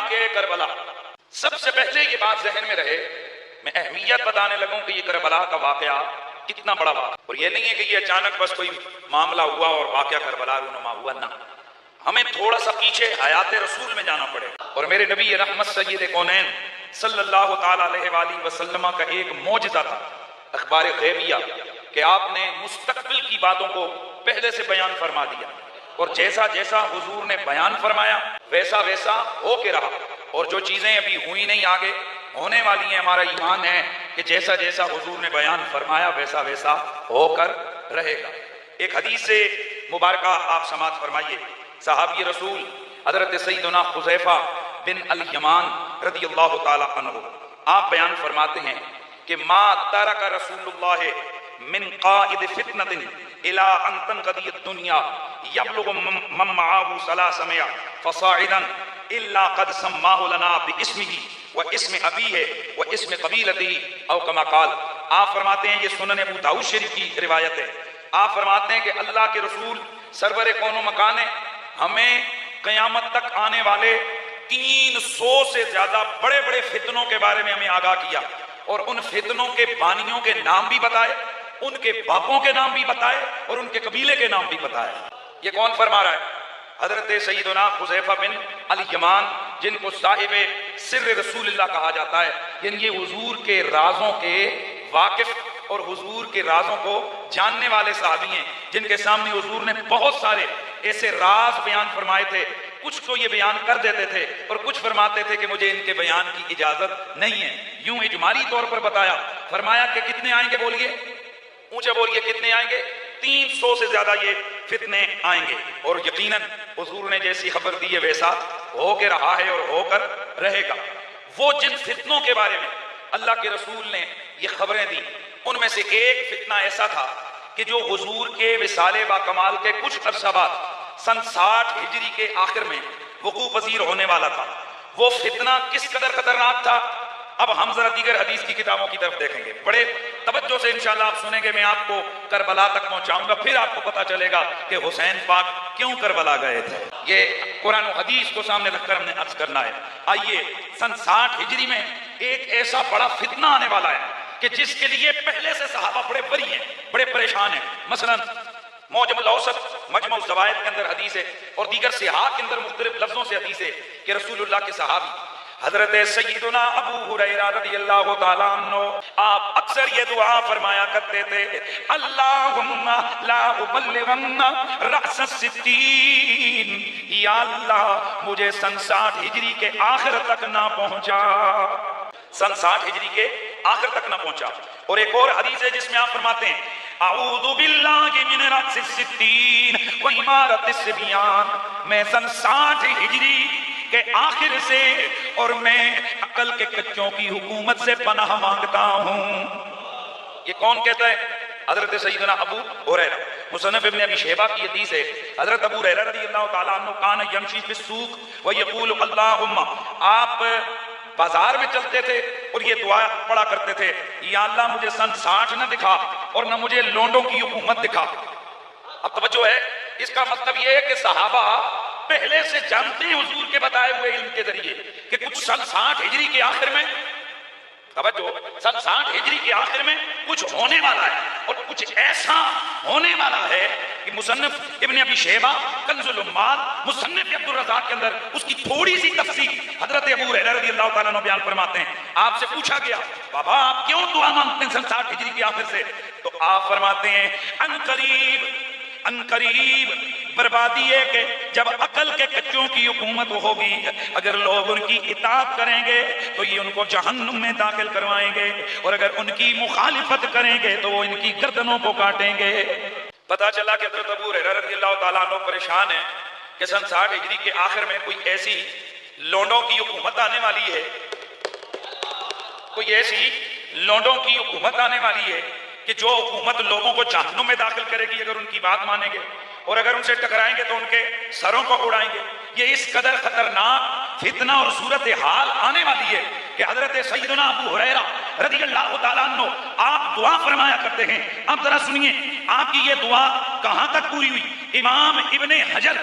واقعہ کربلا، سب سے پہلے یہ بات ذہن میں رہے، میں اہمیت بتانے لگوں کہ یہ کربلا کا واقعہ کتنا بڑا واقعہ، اور یہ نہیں ہے کہ یہ اچانک بس کوئی معاملہ ہوا اور واقعہ کربلا رونما ہوا، نہ، ہمیں تھوڑا سا پیچھے حیات رسول میں جانا پڑے، اور میرے نبی رحمت سید کونین صلی اللہ تعالی علیہ وآلہ وسلم کا ایک معجزہ تھا، اخبار غیبیہ، کہ آپ نے مستقبل کی باتوں کو پہلے سے بیان فرما دیا، اور جیسا جیسا حضور نے بیان فرمایا ویسا ویسا ہو کے رہا، اور جو چیزیں ابھی ہوئی نہیں آگے ہونے والی ہیں، ہمارا ایمان ہے کہ جیسا جیسا حضور نے بیان فرمایا ویسا ویسا ہو کر رہے گا۔ ایک حدیث سے مبارکہ آپ سماعت فرمائیے، صحابی رسول حضرت سیدنا حذیفہ بن الیمان رضی اللہ تعالی عنہ آپ بیان فرماتے ہیں کہ ما ترک رسول اللہ من قائد فتنة الى ان تنقضی الدنیا یبلغ من معه 300 فصاعدا الا قد سماه لنا باسمه واسم ابیہ واسم قبیلته او کما قال۔ آپ فرماتے ہیں، یہ سنن ابو داؤد شریف کی روایت ہے، آپ فرماتے ہیں کہ اللہ کے رسول سرور کون و مکان نے ہمیں قیامت تک آنے والے 300 سے زیادہ بڑے بڑے فتنوں کے بارے میں ہمیں آگاہ کیا، اور ان فتنوں کے بانیوں کے نام بھی بتائے، ان کے باپوں کے نام بھی بتائے، اور ان کے قبیلے کے نام بھی بتائے۔ یہ کون فرما رہا ہے؟ حضرت سیدنا حذیفہ بن الیمان، جن کو صاحب سر رسول اللہ کہا جاتا ہے، یعنی یہ حضور کے رازوں کے واقف اور حضور کے رازوں کو جاننے والے صحابی ہیں، جن کے سامنے حضور نے بہت سارے ایسے راز بیان فرمائے تھے، کچھ کو یہ بیان کر دیتے تھے اور کچھ فرماتے تھے کہ مجھے ان کے بیان کی اجازت نہیں ہے، یوں اجمالی طور پر بتایا، فرمایا کہ کتنے آئیں گے، بولیے اونچا بولیے، کتنے آئیں گے؟ 300 سے زیادہ یہ فتنے آئیں گے، اور یقیناً حضور نے جیسی خبر دی ہے ویسا ہو کے رہا ہے اور ہو کر رہے گا۔ وہ جن فتنوں کے بارے میں اللہ کے رسول نے یہ خبریں دی، ان میں سے ایک فتنہ ایسا تھا کہ جو حضور کے وصال با کمال کے کچھ عرصہ بعد سن 60 ہجری کے آخر میں وقوع پذیر ہونے والا تھا۔ وہ فتنہ کس قدر خطرناک تھا، اب ہم ذرا دیگر حدیث کی کتابوں کی طرف دیکھیں گے، بڑے توجہ سے انشاءاللہ آپ سنیں گے، میں آپ کو کربلا تک پہنچاؤں گا، پھر آپ کو پتہ چلے گا کہ حسین پاک کیوں کربلا گئے تھے۔ یہ قرآن و حدیث کو سامنے رکھ کر ہم نے عرض کرنا ہے۔ آئیے، سن 60 ہجری میں ایک ایسا بڑا فتنہ آنے والا ہے کہ جس کے لیے پہلے سے صحابہ بڑے بری ہیں، بڑے پریشان ہیں۔ مثلا معجم الاوسط مجمع الزوائد کے اندر حدیث ہے، اور دیگر صحاح کے اندر مختلف لفظوں سے حدیث ہے کہ رسول اللہ کے صحابی حضرت سیدنا ابو ہریرہ رضی اللہ تعالیٰ عنہ آپ اکثر یہ دعا فرمایا کرتے تھے، اللہم لا ابلغن رأس الستین، یا اللہ مجھے سن 60 ہجری کے آخر تک نہ پہنچا، سن 60 ہجری کے آخر تک نہ پہنچا۔ اور ایک اور حدیث ہے جس میں آپ فرماتے ہیں، اعوذ باللہ من رأس الستین و امارت الصبیان، میں سن 60 ہجری کہ آخر سے اور میں عقل کے کچوں کی حکومت سے پناہ مانگتا ہوں۔ یہ کون کہتا ہے؟ حضرت سیدنا ابو ہریرہ، مصنف ابن ابی شیبہ کی حدیث ہے، حضرت ابو ہریرہ رضی اللہ تعالیٰ عنہ کان یمشی فی السوق ویقول اللہم، آپ بازار میں چلتے تھے اور یہ دعا پڑھا کرتے تھے، یا اللہ مجھے سن 60 نہ دکھا اور نہ مجھے لونڈوں کی حکومت دکھا۔ اب توجہ ہے، اس کا مطلب یہ ہے کہ صحابہ پہلے سے جانتے ہیں حضور کے بتائے ہوئے علم کے ذریعے کہ کچھ سن 60 ہجری کے آخر میں، توجہ، سن 60 ہجری کے آخر میں کچھ ہونے والا ہے، اور کچھ ایسا ہونے والا ہے کہ مصنف ابن ابی شیبہ کنز العمال، مصنف عبد الرزاق کے اندر اس کی تھوڑی سی تفصیل حضرت ابو ہریرہ رضی اللہ تعالیٰ عنہ بیان فرماتے ہیں۔ آپ سے پوچھا گیا، بابا آپ کیوں دعا مانگتے ہیں سن 60 ہجری کے آخر سے؟ تو آپ فرماتے ہیں، ان قریب بربادی ہے کہ جب عقل کے کچوں کی حکومت ہوگی، اگر لوگ ان کی اطاعت کریں گے تو یہ ان کو جہنم میں داخل کروائیں گے، اور اگر ان کی مخالفت کریں گے تو وہ ان کی گردنوں کو کاٹیں گے۔ پتہ چلا کہ حضرت ابو ہریرہ رضی اللہ تعالیٰ عنہ پریشان ہیں کہ سن 60 ہجری کے آخر میں کوئی ایسی لونڈوں کی حکومت آنے والی ہے، کوئی ایسی لونڈوں کی حکومت آنے والی ہے کہ جو حکومت لوگوں کو جہنم میں داخل کرے گی اگر ان کی بات مانیں گے، اور اگر ان سے ٹکرائیں گے تو ان کے سروں کو اڑائیں گے۔ یہ اس قدر خطرناک فتنہ اور صورتحال آنے والی ہے کہ حضرت سیدنا ابو ہریرہ رضی اللہ تعالیٰ عنہ آپ دعا فرمایا کرتے ہیں۔ اب ذرا سنیے، آپ کی یہ دعا کہاں تک پوری ہوئی؟ امام ابن حجر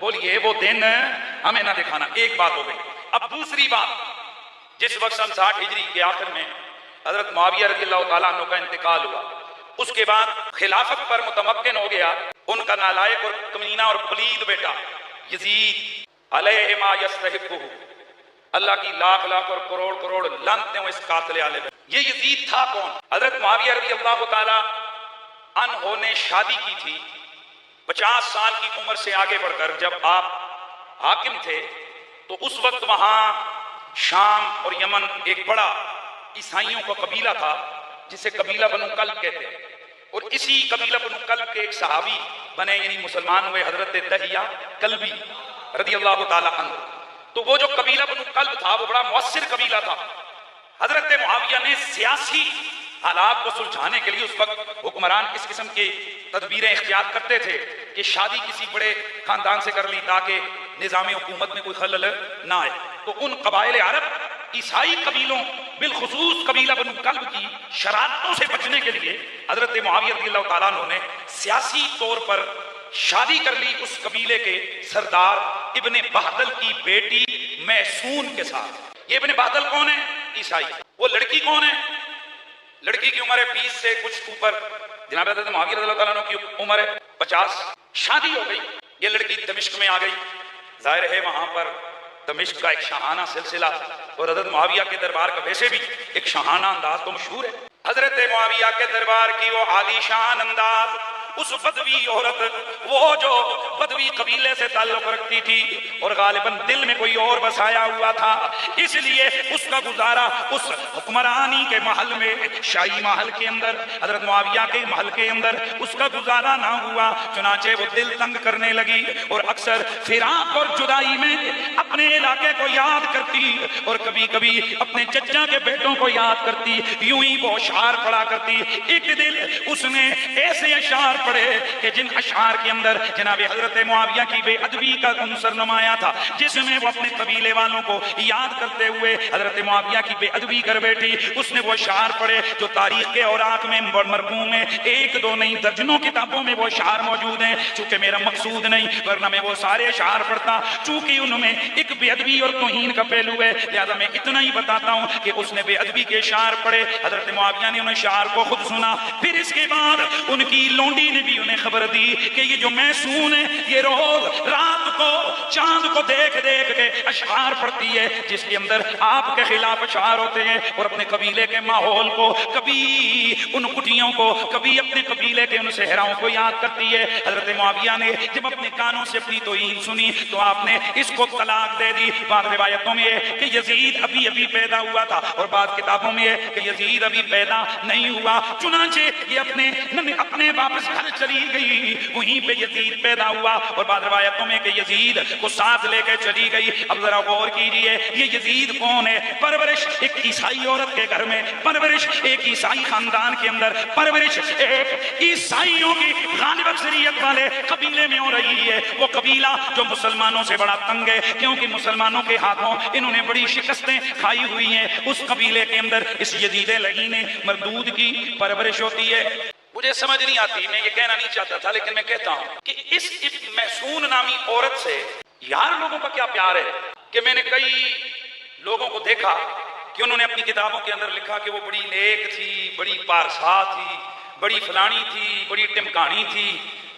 بولیے وہ دن ہمیں نہ دکھانا. ایک بات ہو گئی. اب دوسری بات, جس وقت سن 60 ہجری کے آخر میں حضرت معاویہ رضی اللہ تعالیٰ عنہ کا انتقال ہوا, اس کے بعد خلافت پر متمکن ہو گیا ان کا نالائق اور کمینہ اور پلید بیٹا یزید علیہ ما یستحقہ. اللہ کی لاکھ لاکھ اور کروڑ کروڑ لعنتیں اس قاتل علیہ. یہ یزید تھا کون؟ حضرت معاویہ رضی اللہ تعالیٰ عنہ نے شادی کی تھی 50 سال کی عمر سے آگے بڑھ کر. جب آپ حاکم تھے تو اس وقت وہاں شام اور یمن ایک بڑا عیسائیوں کا قبیلہ تھا جسے قبیلہ بنو کلب کہتے ہیں, اور اسی قبیلہ بنو کلب کے ایک صحابی بنے یعنی مسلمان ہوئے حضرت دہیہ کلبی رضی اللہ تعالیٰ عنہ. تو وہ جو قبیلہ بنو کلب تھا وہ بڑا مؤثر قبیلہ تھا. حضرت معاویہ نے سیاسی حالات کو سلجھانے کے لیے اس وقت حکمران اس قسم کی تدبیریں اختیار کرتے تھے کہ شادی کسی بڑے خاندان سے کر لی تاکہ نظام حکومت میں کوئی خلل نہ آئے. تو ان قبائل عرب عیسائی قبیلوں بالخصوص قبیلہ بنو کلب کی شرارتوں سے بچنے کے لیے حضرت معاویہ رضی اللہ تعالیٰ عنہ نے سیاسی طور پر شادی کر لی اس قبیلے کے سردار ابن بہدل کی بیٹی میسون کے ساتھ. یہ ابن بہدل کون ہے؟ عیسائی. وہ لڑکی کون ہے؟ لڑکی کی عمر ہے 20 سے کچھ اوپر. جناب حضرت معاویہ رضی اللہ تعالیٰ عنہ کی عمر ہے 50. شادی ہو گئی. یہ لڑکی دمشق میں آ گئی. ظاہر ہے وہاں پر دمشق کا ایک شاہانہ سلسلہ اور حضرت معاویہ کے دربار کا ویسے بھی ایک شاہانہ انداز تو مشہور ہے. حضرت معاویہ کے دربار کی وہ عالی شان انداز, اس بدوی عورت, وہ جو بدوی قبیلے سے تعلق رکھتی تھی اور غالباً دل میں کوئی اور بسایا ہوا تھا, اس لیے اس کا گزارا اس حکمرانی کے محل میں, شاہی محل کے اندر, حضرت معاویہ کے محل کے اندر اس کا گزارا نہ ہوا. چنانچہ وہ دل تنگ کرنے لگی اور اکثر فراق اور جدائی میں اپنے علاقے کو یاد کرتی اور کبھی کبھی اپنے چچا کے بیٹوں کو یاد کرتی. یوں ہی وہ اشعار پڑھا کرتی. ایک دل اس نے ایسے اشعار پڑھے کہ جن اشعار کے اندر جناب حضرت معاویہ کی بے ادبی کا عنصر نمایاں تھا, جس میں وہ اپنے قبیلے والوں کو یاد کرتے ہوئے حضرت معاویہ کی بے ادبی کر بیٹھی. اس نے وہ اشعار پڑھے جو تاریخ کے اوراق میں مرقوم ہیں, ایک دو نہیں درجنوں کتابوں میں وہ اشعار موجود ہیں. چونکہ میرا مقصود نہیں ورنہ میں وہ سارے اشعار پڑھتا, چونکہ ان میں ایک بے ادبی اور توہین کا پہلو ہے, لہذا میں اتنا ہی بتاتا ہوں کہ اس نے بے ادبی کے اشعار پڑھے. حضرت معاویہ نے ان اشعار کو خود سنا. پھر اس کے بعد ان کی لونڈی نے بھی انہیں خبر دی کہ یہ جو میسون ہے یہ روز رات کو چاند کو دیکھ دیکھ کے اشعار پڑھتی ہے جس کے اندر آپ کے خلاف اشعار ہوتے ہیں, اور اپنے قبیلے کے ماحول کو, کبھی ان کٹیوں کو, کبھی اپنے قبیلے کے ان صحراؤں کو یاد کرتی ہے. حضرت معاویہ نے جب اپنے کانوں سے اپنی توہین سنی تو آپ نے اس کو طلاق دے دی. بعض روایتوں میں ہے کہ یزید ابھی ابھی پیدا ہوا تھا اور بعض کتابوں میں ہے کہ یزید ابھی پیدا نہیں ہوا. چنانچہ یہ اپنے واپس گھر چلی گئی, وہیں پہ یزید پیدا ہوا. اور بعض روایتوں میں کہ یزید کو ساتھ لے کے چلی گئی. اب ذرا غور کیجیے یہ یزید کون ہے؟ پرورش ایک عیسائی عورت کے گھر میں, پرورش ایک عیسائی خاندان کے اندر, پرورش ایک عیسائیوں کی غالب اکثریت والے قبیلے میں ہو رہی ہے. وہ قبیلہ جو مسلمانوں سے بڑا تنگ ہے کیونکہ مسلمانوں کے ہاتھوں انہوں نے بڑی شکستیں کھائی ہوئی ہیں. اس قبیلے کے اندر اس یزید لعین مردود کی پرورش ہوتی ہے. مجھے سمجھ نہیں آتی, میں یہ کہنا نہیں چاہتا تھا لیکن میں کہتا ہوں کہ اس میسون نامی عورت سے یار لوگوں کا کیا پیار ہے کہ میں نے کئی لوگوں کو دیکھا کہ انہوں نے اپنی کتابوں کے اندر لکھا کہ وہ بڑی نیک تھی, بڑی پارسا تھی, بڑی فلانی تھی, بڑی ٹمکانی تھی.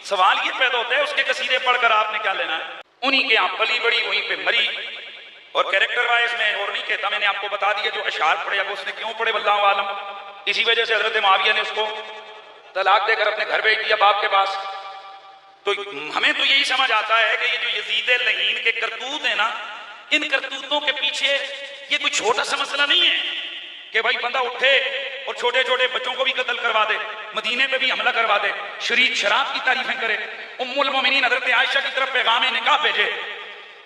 سوال یہ پیدا ہوتا ہے اس کے قصیدے پڑھ کر آپ نے کیا لینا ہے؟ انہی کے یہاں پلی بڑی وہیں پہ مری. اور کیریکٹر وائز میں اور نہیں کہتا, میں نے آپ کو بتا دیا جو اشعار پڑھے اب اس نے کیوں پڑھے واللہ عالم. اسی وجہ سے حضرت معاویہ نے اس کو طلاق دے کر اپنے گھر بھیج دیا باپ کے پاس. تو ہمیں تو یہی سمجھ آتا ہے کہ یہ جو یزید لعین کے کرتوت ہیں نا, ان کرتوتوں کے پیچھے یہ کوئی چھوٹا سا مسئلہ نہیں ہے کہ بھائی بندہ اٹھے اور چھوٹے چھوٹے بچوں کو بھی قتل کروا دے, مدینے پہ بھی حملہ کروا دے, شراب کی تعریفیں کرے, ام المومنین حضرت عائشہ کی طرف پیغام نکاح بھیجے,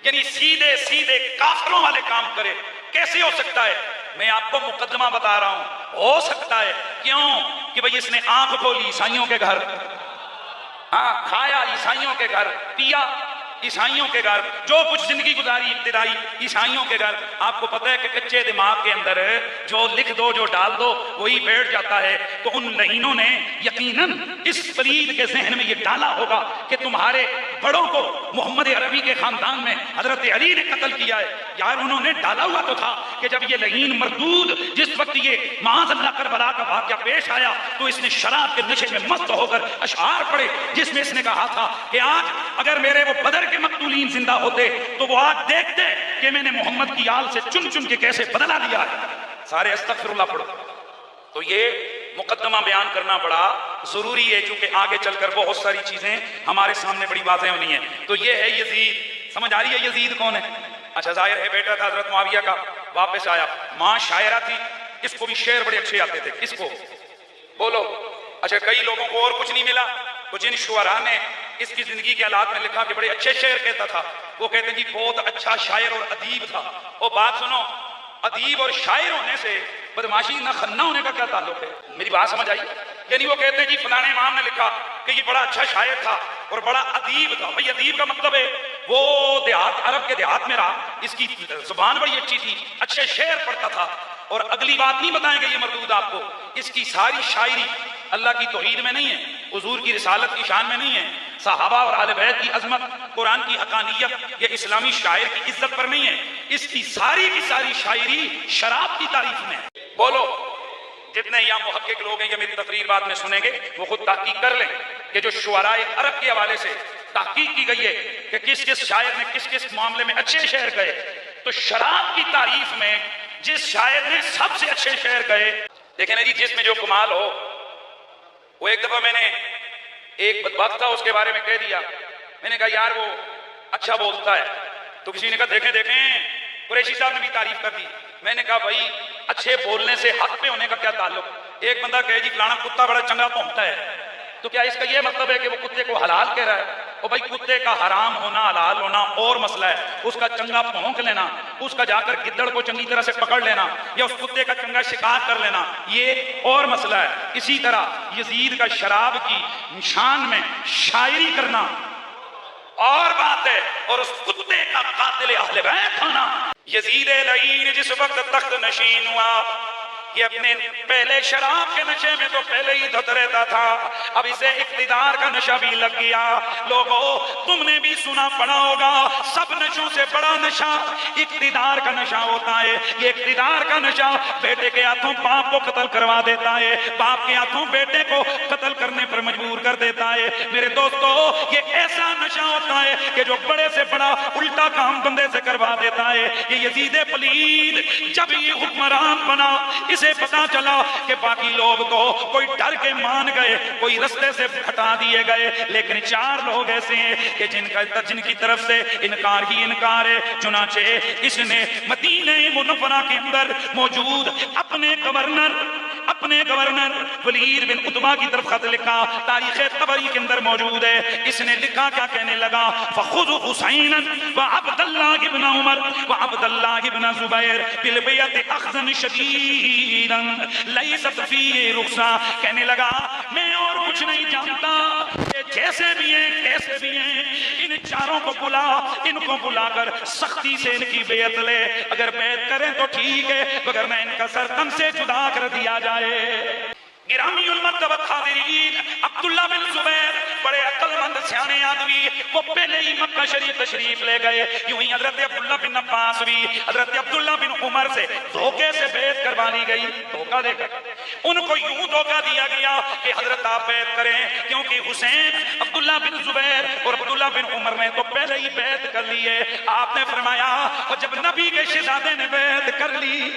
یعنی سیدھے سیدھے کافروں والے کام کرے. کیسے ہو سکتا ہے؟ میں آپ کو مقدمہ بتا رہا ہوں. ہو سکتا ہے کیوں کہ بھئی اس نے آنکھ کھولی عیسائیوں کے گھر, کھایا عیسائیوں کے گھر, پیا عیسائیوں کے گھر, جو کچھ زندگی گزاری ابتدائی عیسائیوں کے گھر. آپ کو پتہ ہے کہ کچے دماغ کے اندر جو لکھ دو جو ڈال دو وہی بیٹھ جاتا ہے. تو ان لعینوں نے یقیناً اس پلید کے ذہن میں یہ ڈالا ہوگا کہ تمہارے بڑوں کو محمد عربی کے خاندان میں حضرت علی نے قتل کیا ہے. یار انہوں نے ڈالا ہوا تو تھا کہ جب یہ لعین مردود جس وقت یہ معاذ اللہ کربلا کا واقعہ پیش آیا تو اس نے شراب کے نشے میں مست ہو کر اشعار پڑھے جس میں اس نے کہا تھا کہ آج اگر میرے وہ بدر کے مقتولین زندہ ہوتے تو وہ آج دیکھتے کہ میں نے محمد کی آل سے چن چن کے کیسے بدلہ لیا ہے. سارے استغفر اللہ پڑھو. تو یہ مقدمہ بیان کرنا بڑا ضروری ہے چونکہ آگے چل کر بہت ساری چیزیں ہمارے سامنے بڑی واضح ہونی ہیں. تو یہ ہے یزید. سمجھ آ رہی ہے یزید کون ہے؟ اچھا ظاہر ہے بیٹا تھا حضرت معاویہ کا، واپس آیا. ماں شاعرہ تھی، اس کو بھی شعر بڑے اچھے آتے تھے. کس کو بولو؟ اچھا کئی لوگوں کو اور کچھ نہیں ملا تو جن شعراء نے اس کی زندگی کے حالات میں لکھا کہ بڑے اچھے شعر کہتا تھا وہ کہتے ہیں جی بہت اچھا شاعر اور ادیب تھا. اور بات سنو، ادیب اور شاعر ہونے سے بدماشی نہ خنہ ہونے کا کیا تعلق ہے؟ میری بات سمجھ آئی؟ یعنی وہ کہتے ہیں جی فلاں امام نے لکھا کہ یہ بڑا اچھا شاعر تھا اور بڑا ادیب تھا. بھئی ادیب کا مطلب ہے وہ دیہات، عرب کے دیہات میں رہا، اس کی زبان بڑی اچھی تھی، اچھے شعر پڑھتا تھا. اور اگلی بات نہیں بتائیں گے یہ مردود آپ کو، اس کی ساری شاعری اللہ کی توحید میں نہیں ہے، حضور کی رسالت کی شان میں نہیں ہے، صحابہ اور اہل بیت کی عظمت، قرآن کی حقانیت یا اسلامی شاعر کی عزت پر نہیں ہے. اس کی ساری شاعری شراب کی تعریف میں ہے. بولو جتنے یہاں محقق لوگ ہیں یا میری تقریر بعد میں سنیں گے وہ خود تحقیق کر لیں کہ جو شعراء عرب کے حوالے سے تحقیق کی گئی ہے کہ کس کس شاعر نے کس کس معاملے میں اچھے شعر گئے، تو شراب کی تعریف میں جس شاعر نے سب سے اچھے شعر گئے، دیکھیں نا جی جس میں جو کمال ہو. وہ ایک دفعہ میں نے ایک بدبخت تھا اس کے بارے میں کہہ دیا، میں نے کہا یار وہ اچھا بولتا ہے، تو کسی نے کہا دیکھیں قریشی صاحب نے بھی تعریف کر دی. میں نے کہا بھائی اچھے بولنے سے حق پہ ہونے کا کیا تعلق؟ ایک بندہ کہے جی فلانا کتا بڑا چنگا بھونکتا ہے، تو کیا اس کا یہ مطلب ہے کہ وہ کتے کو حلال کہہ رہا ہے؟ اور بھائی کتے کا حرام ہونا حلال ہونا اور مسئلہ ہے، اس کا چنگا بھونک لینا، اس کا جا کر گدڑ کو چنگی طرح سے پکڑ لینا یا اس کتے کا چنگا شکار کر لینا یہ اور مسئلہ ہے. اسی طرح یزید کا شراب کی شان میں شاعری کرنا اور بات ہے، اور اس کتے کا قاتل اہل بیت ہونا. یزید لعین جس وقت تخت نشین ہوا یہ اپنے پہلے شراب کے نشے میں تو پہلے ہی دھت رہتا تھا، اب اسے اقتدار کا نشہ بھی لگ گیا. لوگوں تم نے بھی سنا پڑا ہوگا سب نشوں سے بڑا نشہ اقتدار کا نشہ ہوتا ہے. یہ اقتدار کا نشہ بیٹے کے ہاتھوں باپ کو قتل کروا دیتا ہے، باپ کے ہاتھوں بیٹے کو قتل کرنے پر مجبور کر دیتا ہے. میرے دوستو یہ ایسا نشہ ہوتا ہے کہ جو بڑے سے بڑا الٹا کام بندے سے کروا دیتا ہے. یہ یزید پلید جب یہ حکمران بنا اسے پتا چلا کہ باقی لوگ تو کوئی ڈر کے مان گئے، کوئی رستے سے ہٹا دیے گئے، لیکن 4 لوگ ایسے ہیں کہ جن کی طرف سے انکار ہی انکار ہے. چنانچہ اس نے مدینہ منورہ کے اندر موجود اپنے گورنر ولید بن عتبہ کی طرف خط لکھا، تاریخ طبری کے اندر موجود ہے. اس نے لکھا کیا کہنے لگا؟ فخذ حسینا وعبد اللہ ابن عمر وعبد اللہ ابن زبیر بالبیعۃ اخذا شدیدا لیست فی رخصہ. کہنے لگا میں اور کچھ نہیں جانتا، جیسے بھی ہیں کیسے بھی ہیں ان 4 کو بلا، ان کو بلا کر سختی سے ان کی بیعت لے. اگر بیعت کریں تو ٹھیک ہے، وگرنہ ان کا سر تن سے جدا کر دیا جائے. گرامی المرتبہ حاضرین، عبداللہ بن زبیر بڑے عقل مند سیانے آدمی، وہ پہلے ہی مکہ شریف تشریف لے گئے. یوں ہی حضرت عبداللہ بن عباس بھی حضرت عبداللہ بن عمر سے دھوکے سے بیعت کروا لی گئی. دھوکہ دے کر ان کو یوں دھوکہ دیا گیا کہ حضرت آپ بیعت کریں، کیونکہ حسین عبداللہ بن زبیر اور عبداللہ بن عمر نے تو پہلے ہی بیعت کر لی ہے. آپ نے فرمایا اور جب نبی کے شہزادے نے بیعت کر لی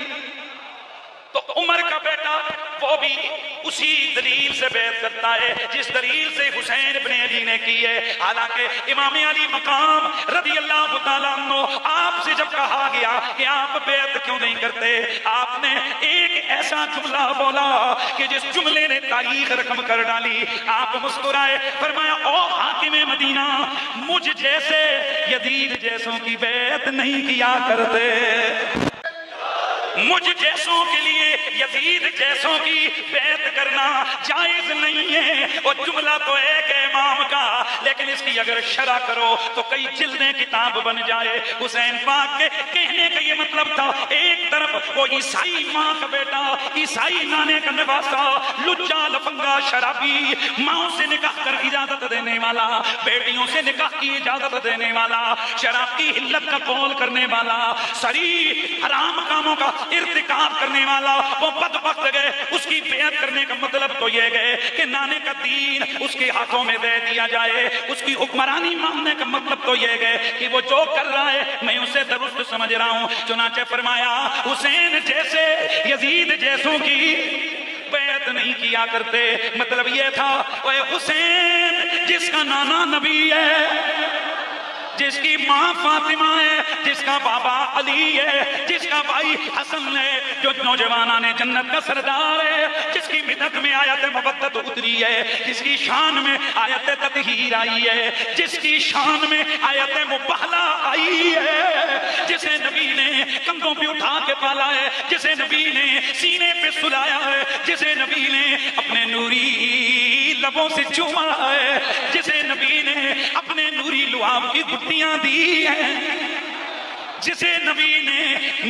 تو عمر کا بیٹا وہ بھی اسی دلیل سے بیعت کرتا ہے جس دلیل سے حسین ابن علی نے کی ہے. حالانکہ امام علی مقام رضی اللہ تعالیٰ عنہ آپ سے جب کہا گیا کہ آپ بیعت کیوں نہیں کرتے، آپ نے ایک ایسا جملہ بولا کہ جس جملے نے تاریخ رقم کر ڈالی. آپ مسکرائے، فرمایا او حاکم مدینہ مجھ جیسے یزید جیسوں کی بیعت نہیں کیا کرتے. مجھ جیسوں کے لیے یزید جیسوں کی بیعت کرنا جائز نہیں ہے. وہ جملہ تو ایک ہے امام کا، لیکن اس کی اگر شرح کرو تو کئی جلدیں کتاب بن جائے. حسین پاک کے کہنے کا یہ مطلب تھا ایک طرف وہ عیسائی ماں کا بیٹا، عیسائی نانے کا نواسا، لجا لفنگا شرابی، ماں سے نکاح کر اجازت دینے والا، بیٹیوں سے نکاح کی اجازت دینے والا، شراب کی حلت کا قول کرنے والا، سری حرام کاموں کا ارتکاب کرنے والا، وہ بدبخت گئے۔ اس کی بیعت کرنے کا مطلب تو یہ گئے کہ نانے کا دین اس کے ہاتھوں میں دے دیا جائے، اس کی حکمرانی ماننے کا مطلب تو یہ گئے کہ وہ جو کر رہا ہے میں اسے درست سمجھ رہا ہوں۔ چنانچہ فرمایا حسین جیسے یزید جیسوں کی بیعت نہیں کیا کرتے۔ مطلب یہ تھا اے حسین جس کا نانا نبی ہے، جس کی ماں فاطمہ ہے، جس کا بابا علی ہے، جس کا بھائی حسن ہے، جو نوجوانان جنت کا سردار ہے، جس کی مدد میں آیت مودت اتری ہے، جس کی شان میں آیت تطہیر آئی ہے، جس کی شان میں آیت مباہلہ آئی ہے، جسے نبی نے کندھوں پہ اٹھا کے پالا ہے، جسے نبی نے سینے پہ سلایا ہے، جسے نبی نے اپنے نوری لبوں سے چوما ہے، جسے نبی نے اپنے نوری لعاب کی گٹیاں دی ہیں، جسے نبی نے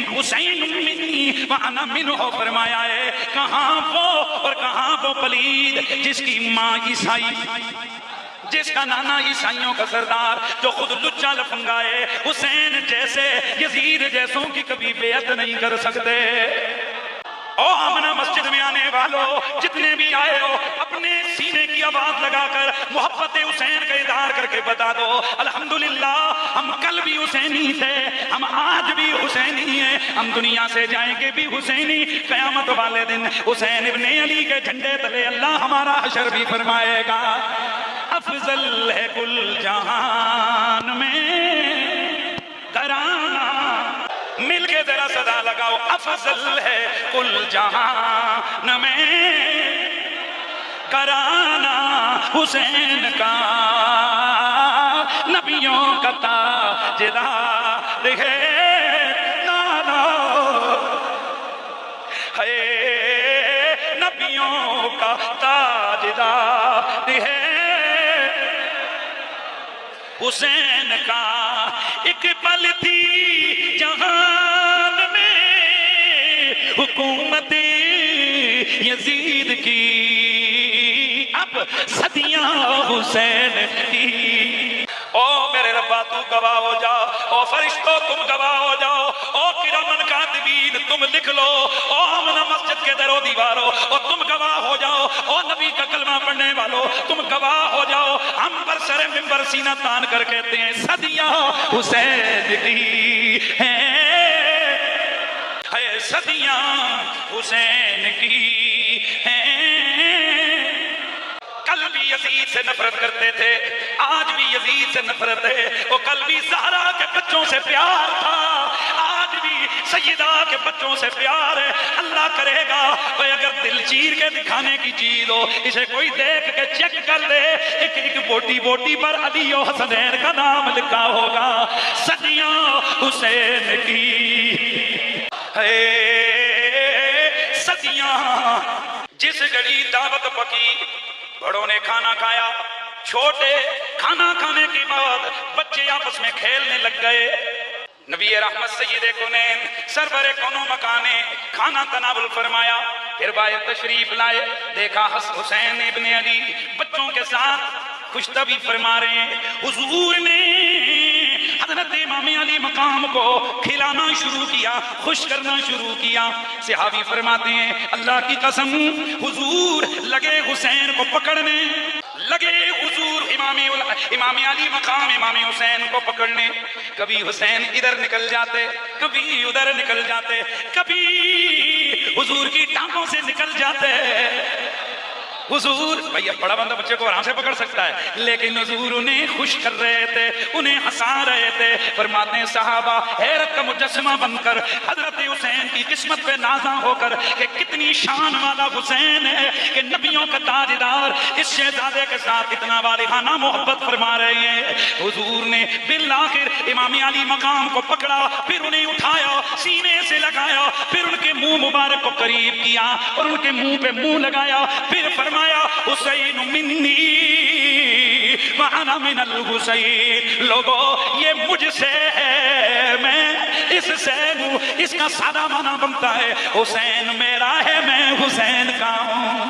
حسین منی وانا منہ فرمایا ہے، کہاں وہ اور کہاں وہ پلید جس کی ماں عیسائی، جس کا نانا عیسائیوں کا سردار، جو خود لچا لفنگا ہے۔ حسین جیسے یزید جیسوں کی کبھی بیعت نہیں کر سکتے۔ او آمنہ مسجد میں آنے والوں جتنے بھی آئے ہو، اپنے سینے کی آواز لگا کر محبت حسین کا اظہار کر کے بتا دو الحمدللہ ہم کل بھی حسینی تھے، ہم آج بھی حسینی ہیں، ہم دنیا سے جائیں گے بھی حسینی، قیامت والے دن حسین ابن علی کے جھنڈے تلے اللہ ہمارا حشر بھی فرمائے گا۔ افضل ہے کل جہان میں گھرانہ، مل کے ذرا صدا لگاؤ، افضل ہے کل جہان میں گھرانہ حسین کا، نبیوں کا تاجدار ہے نانا، ہے نبیوں کا تاجدار ہے حسین کا۔ ایک پل تھی جہان میں حکومت یزید کی، اب صدیاں حسین کی۔ او میرے ربا تو گواہ ہو جاؤ، او فرشتوں تم گواہ ہو جاؤ، او کرامن کاتبین تم لکھ لو، او آمنہ مسجد کے در و دیواروں او تم گواہ ہو جاؤ، او نبی کا کلمہ پڑھنے والوں تم گواہ ہو جاؤ۔ ہم پر سر منبر سینہ تان کر کہتے ہیں صدیاں حسین کی ہیں، صدیاں حسین کی ہیں۔ کل بھی یزید سے نفرت کرتے تھے، آج بھی یزید سے نفرت ہے، وہ کل بھی زہرا کے بچوں سے پیار تھا، آج بھی سیدہ کے بچوں سے پیار ہے۔ اللہ کرے گا اگر دل چیر کے دکھانے کی چیز ہو، اسے کوئی دیکھ کے چیک کر لے، ایک ایک بوٹی بوٹی پر علی و حسنین کا نام لکھا ہوگا، صدیاں حسین کی ہے، صدیاں۔ جس گھڑی دعوت پکی، بڑوں نے کھانا کھایا، چھوٹے کھانا کھانے کے بعد بچے آپس میں کھیلنے لگ گئے۔ نبی رحمت سید کونین سرور کونو مکانے کھانا تناول فرمایا، پھر باہر تشریف لائے، دیکھا حسین ابن علی بچوں کے ساتھ خوشطبی فرما رہے ہیں۔ حضور نے حضرت امام علی مقام کو کھلانا شروع کیا، خوش کرنا شروع کیا۔ صحابی فرماتے ہیں اللہ کی قسم حضور لگے حسین کو پکڑنے، لگے حضور امام علی مقام امام حسین کو پکڑنے۔ کبھی حسین ادھر نکل جاتے، کبھی ادھر نکل جاتے، کبھی حضور کی ٹانگوں سے نکل جاتے۔ حضور بھئی بڑا بندہ بچے کو آرام سے پکڑ سکتا ہے، لیکن حضور انہیں خوش کر رہے تھے، انہیں ہنسا رہے تھے۔ فرماتے ہیں صحابہ حیرت کا مجسمہ بن کر حضرت حسین کی قسمت پہ نازاں ہو کر کہ کتنی شان والا حسین ہے کہ نبیوں کا تاجدار اس شہزادے کے ساتھ اتنا والہانہ محبت فرما رہے ہیں۔ حضور نے بالآخر امام علی مقام کو پکڑا، پھر انہیں اٹھایا، سینے سے لگایا، پھر ان کے منہ مبارک کو قریب کیا اور ان کے منہ پہ منہ لگایا، پھر فرمایا حسین منی وانا من الحسین، لوگو یہ مجھ سے ہے میں اس سے ہوں۔ اس کا سادہ معنی بنتا ہے حسین میرا ہے میں حسین کا ہوں۔